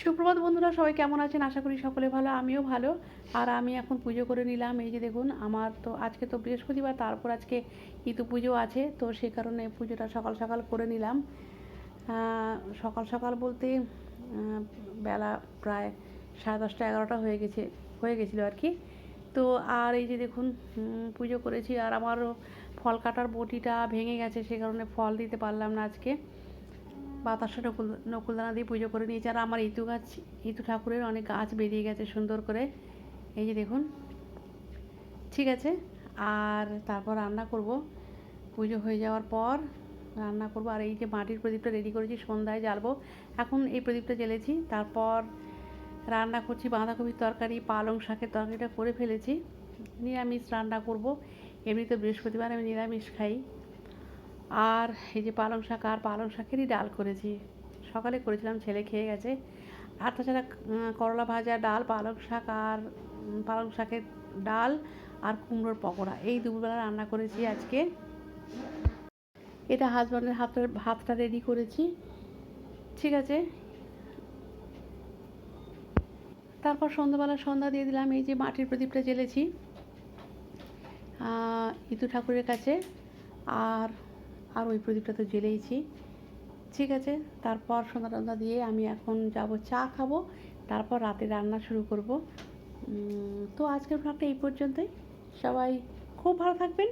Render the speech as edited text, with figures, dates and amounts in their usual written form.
সুপ্রভাত বন্ধুরা, সবাই কেমন আছেন? আশা করি সকলে ভালো, আমিও ভালো। আর আমি এখন পুজো করে নিলাম। এই যে দেখুন, আমার তো আজকে তো বৃহস্পতিবার, তারপর আজকে ইতু পুজো আছে, তো সে কারণে পুজোটা সকাল সকাল করে নিলাম। সকাল সকাল বলতে বেলা প্রায় 10:30-11টা হয়ে গেছিলো আর কি। তো আর এই যে দেখুন, পুজো করেছি, আর আমারও ফল কাটার বটিটা ভেঙে গেছে, সে কারণে ফল দিতে পারলাম না আজকে। বাতাসা নকুলদানা দিয়ে পুজো করে নিয়েছি। আর আমার ইতু ঠাকুরের অনেক গাছ বেরিয়ে গেছে সুন্দর করে, এই যে দেখুন। ঠিক আছে, আর তারপর রান্না করব। পুজো হয়ে যাওয়ার পর রান্না করব। আর এই যে মাটির প্রদীপটা রেডি করেছি, সন্ধ্যায় জ্বালবো। এখন এই প্রদীপটা জ্বেলেছি, তারপর রান্না করছি বাঁধাকপির তরকারি, পালং শাকের তরকারিটা করে ফেলেছি। নিরামিষ রান্না করব, এমনিতে বৃহস্পতিবার আমি নিরামিষ খাই। আর এই যে পালং শাক, আর পালং শাকেরই ডাল করেছি, সকালে করেছিলাম, ছেলে খেয়ে গেছে। আর তাছাড়া করলা ভাজা, ডাল, পালং শাক, আর পালং শাকের ডাল আর কুমড়োর পকোড়া, এই দুপুরবেলা রান্না করেছি আজকে। এটা হাজব্যান্ডের ভাতটা রেডি করেছি। ঠিক আছে, তারপর সন্ধ্যাবেলা সন্ধ্যা দিয়ে দিলাম। এই যে মাটির প্রদীপটা জ্বেলেছি ইতু ঠাকুরের কাছে, আর আর ওই প্রদীপটা তো জ্বেলেইছি। ঠিক আছে, তারপর সন্ধ্যা টন্ধা দিয়ে আমি এখন যাব চা খাবো, তারপর রাতে রান্না শুরু করব। তো আজকের ব্লগটা এই পর্যন্তই। সবাই খুব ভালো থাকবেন।